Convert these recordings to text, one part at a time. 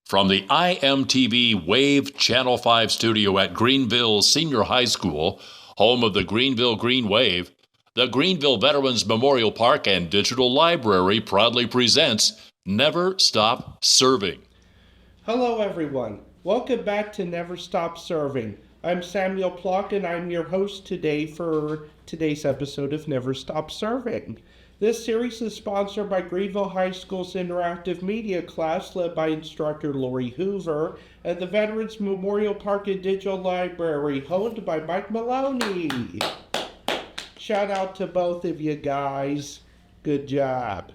From the IMTV Wave Channel 5 studio at Greenville Senior High School, home of the Greenville Green Wave, the Greenville Veterans Memorial Park and Digital Library proudly presents Never Stop Serving. Hello everyone. Welcome back to Never Stop Serving. I'm Samuel Plock and I'm your host today for today's episode of Never Stop Serving. This series is sponsored by Greenville High School's interactive media class led by instructor Lori Hoover and the Veterans Memorial Park and Digital Library honed by Mike Maloney. Shout out to both of you guys. Good job.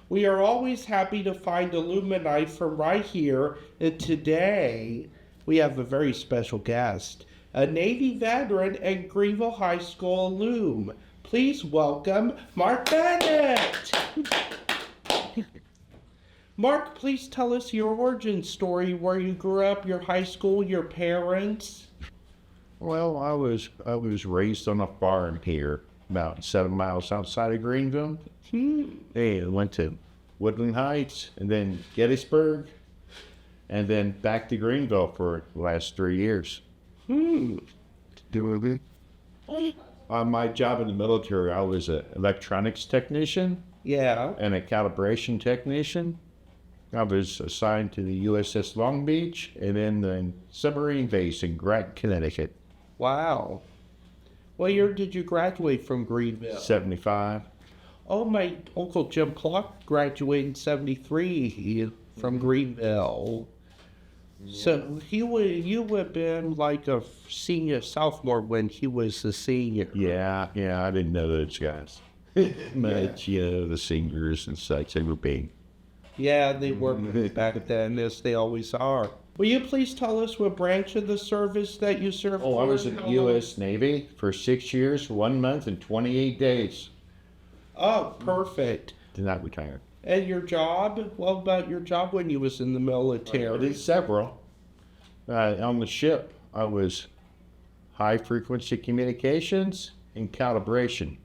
We are always happy to find alumni from right here, and today we have a very special guest, a Navy veteran and Greenville High School alum. Please welcome Mark Bennett. Mark, please tell us your origin story, where you grew up, your high school, your parents. Well, I was raised on a farm here, about 7 miles outside of Greenville. Hey, I went to Woodland Heights and then Gettysburg, and then back to Greenville for the last 3 years. On my job in the military, I was an electronics technician. Yeah. And a calibration technician. I was assigned to the USS Long Beach and then the submarine base in Grant, Connecticut. Wow. What year did you graduate from Greenville? 75. Oh, my Uncle Jim Clark graduated in 73 from Greenville. So you would have been like a sophomore when he was a senior. Yeah, I didn't know those guys much, the singers and such. They were big. Yeah, they were back then, as they always are. Will you please tell us what branch of the service that you served? I was in the U.S. Navy for 6 years, 1 month, and 28 days. Oh, perfect. Did not retire. And your job? What about your job when you was in the military? I did several. On the ship, I was high-frequency communications and calibration.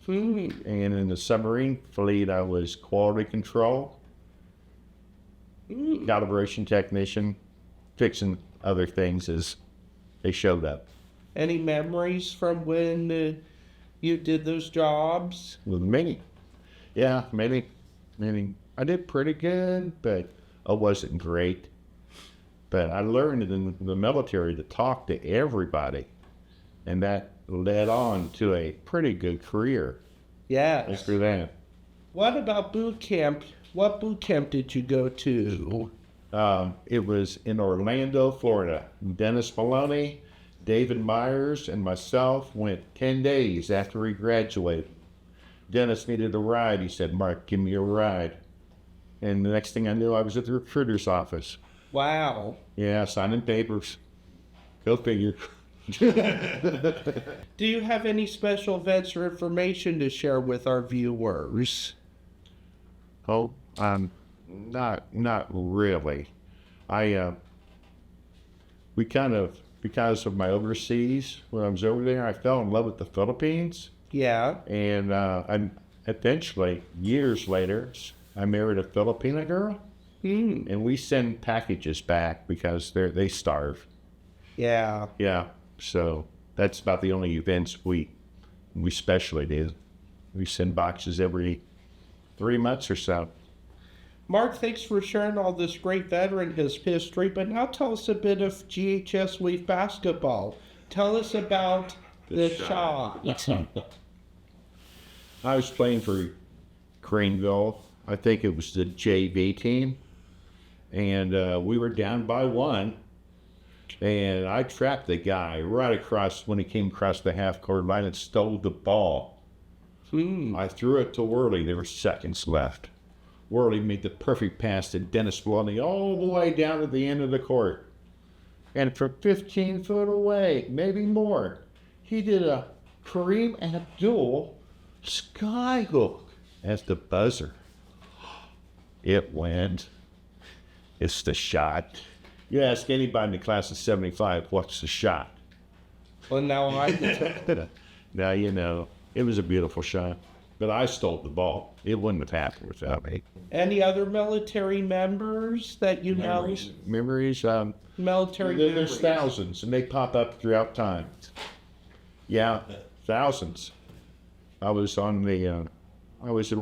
And in the submarine fleet, I was quality control, calibration technician, fixing other things as they showed up. Any memories from when you did those jobs? Well, many. Yeah, many. I did pretty good, but I wasn't great. But I learned in the military to talk to everybody, and that led on to a pretty good career. Yeah. After that. What about boot camp? What boot camp did you go to? It was in Orlando, Florida. Dennis Maloney, David Myers, and myself went 10 days after we graduated. Dennis needed a ride. He said, "Mark, give me a ride." And the next thing I knew, I was at the recruiter's office. Wow. Yeah, signing papers. Go figure. Do you have any special events or information to share with our viewers? Oh, not really. We kind of, because of my overseas, when I was over there, I fell in love with the Philippines. Yeah. And eventually, years later, I married a Filipina girl. And we send packages back because they starve. Yeah. Yeah. So that's about the only events we specially do. We send boxes every 3 months or so. Mark, thanks for sharing all this great veteran history, but now tell us a bit of GHS Wave basketball. Tell us about the shot. I was playing for Greenville. I think it was the JV team. And we were down by 1. And I trapped the guy right across when he came across the half-court line and stole the ball. I threw it to Worley. There were seconds left. Worley made the perfect pass to Dennis Maloney all the way down to the end of the court. And from 15 foot away, maybe more, he did a Kareem Abdul skyhook as the buzzer. It went. It's the shot. You ask anybody in the class of 75, what's the shot? Well, now I can tell. Now you know. It was a beautiful shot. But I stole the ball. It wouldn't have happened without me. Any other military members that you Memories? know? Military There's memories. thousands, and they pop up throughout time. Yeah, thousands. I was in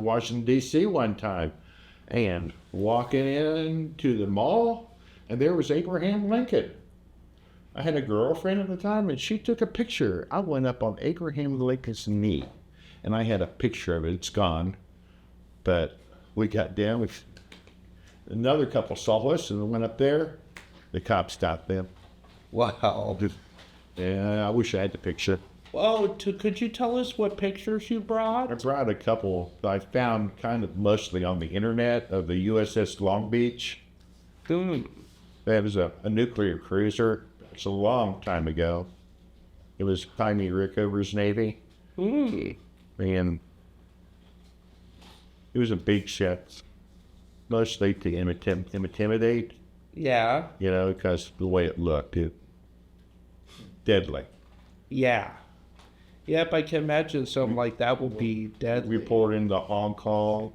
Washington, D.C. one time, and walking into the mall, and there was Abraham Lincoln. I had a girlfriend at the time, and she took a picture. I went up on Abraham Lincoln's knee, and I had a picture of it. It's gone. But we got down. Another couple saw us, and we went up there. The cops stopped them. Wow. Yeah, I wish I had the picture. Well, could you tell us what pictures you brought? I brought a couple I found kind of mostly on the internet of the USS Long Beach. That was a nuclear cruiser. It's a long time ago. It was Jaime Rickover's Navy. And it was a big ship, mostly to intimidate, Yeah. because the way it looked, deadly. Yeah. Yep, I can imagine something like that would be deadly. We poured into Hong Kong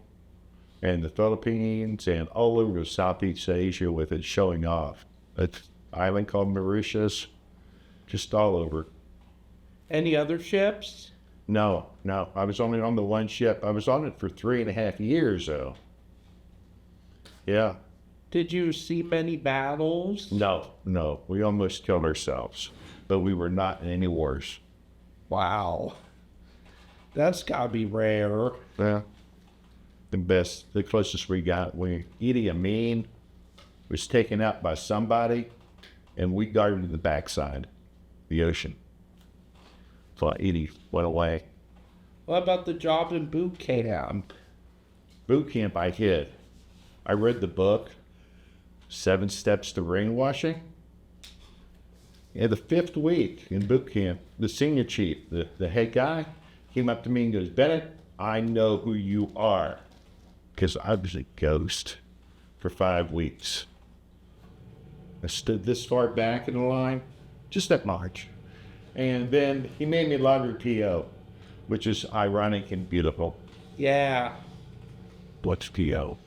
and the Philippines and all over Southeast Asia with it showing off. It's an island called Mauritius, just all over. Any other ships? No. I was only on the one ship. I was on it for 3.5 years, though. Yeah. Did you see many battles? No. We almost killed ourselves, but we were not in any wars. Wow. That's gotta be rare. Yeah. The closest we got, Idi Amin was taken out by somebody, and we guarded the backside, the ocean. So Idi went away. What about the job in boot camp? Boot camp, I hid. I read the book, 7 Steps to Brainwashing. And the 5th week in boot camp, the senior chief, the head guy, came up to me and goes, "Bennett, I know who you are." Because I was a ghost for 5 weeks. I stood this far back in the line, just at March. And then he made me laundry PO, which is ironic and beautiful. Yeah. What's PO?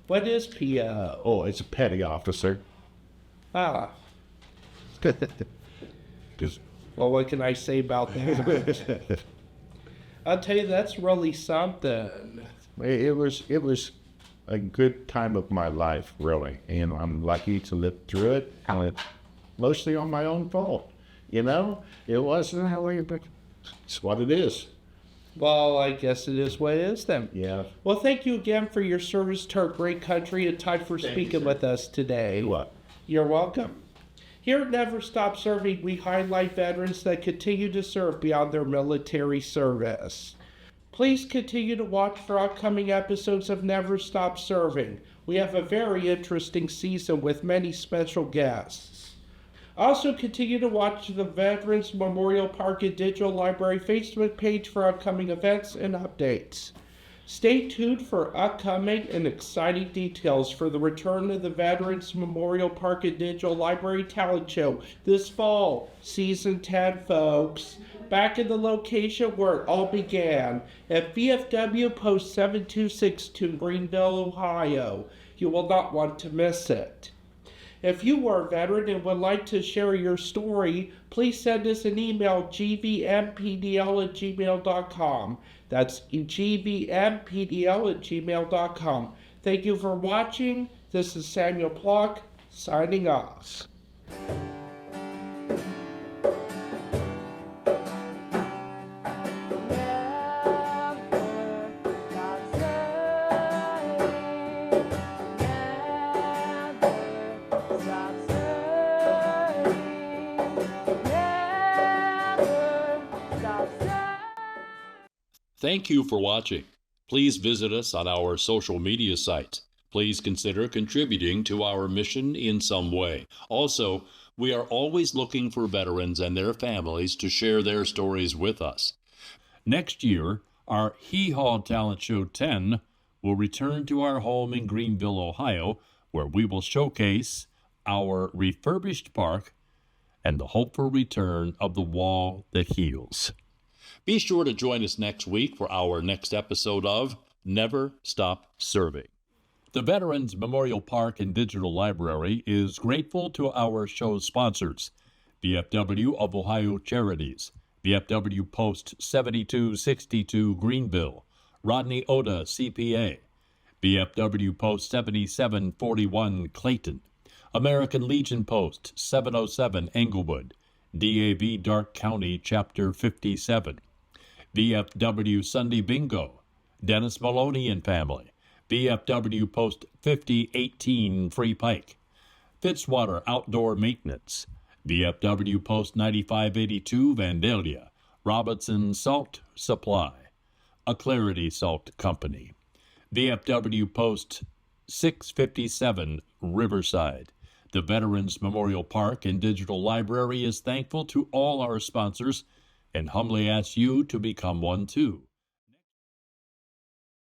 What is PO? Oh, it's a petty officer. Ah. Just Well, what can I say about that? I'll tell you, that's really something. It was a good time of my life, really, and I'm lucky to live through it. And mostly on my own fault, It wasn't how it's what it is. Well, I guess it is what it is then. Yeah. Well, thank you again for your service to our great country and time for speaking with us today. What? You're welcome. Here at Never Stop Serving, we highlight veterans that continue to serve beyond their military service. Please continue to watch for upcoming episodes of Never Stop Serving. We have a very interesting season with many special guests. Also, continue to watch the Veterans Memorial Park and Digital Library Facebook page for upcoming events and updates. Stay tuned for upcoming and exciting details for the return of the Veterans Memorial Park and Digital Library Talent Show this fall, Season 10, folks. Back in the location where it all began, at VFW Post 7262, Greenville, Ohio. You will not want to miss it. If you are a veteran and would like to share your story, please send us an email, gvmpdl@gmail.com. That's gvmpdl@gmail.com. Thank you for watching. This is Samuel Plock, signing off. Thank you for watching. Please visit us on our social media sites. Please consider contributing to our mission in some way. Also, we are always looking for veterans and their families to share their stories with us. Next year, our Hee Haw Talent Show 10 will return to our home in Greenville, Ohio, where we will showcase our refurbished park and the hopeful return of the wall that heals. Be sure to join us next week for our next episode of Never Stop Serving. The Veterans Memorial Park and Digital Library is grateful to our show's sponsors: VFW of Ohio Charities, VFW Post 7262 Greenville, Rodney Oda CPA, VFW Post 7741 Clayton, American Legion Post 707 Englewood, DAV Dark County Chapter 57, VFW Sunday Bingo, Dennis Maloney and Family, VFW Post 5018 Free Pike, Fitzwater Outdoor Maintenance, VFW Post 9582 Vandalia, Robinson Salt Supply, A Clarity Salt Company, VFW Post 657 Riverside. The Veterans Memorial Park and Digital Library is thankful to all our sponsors and humbly asks you to become one too.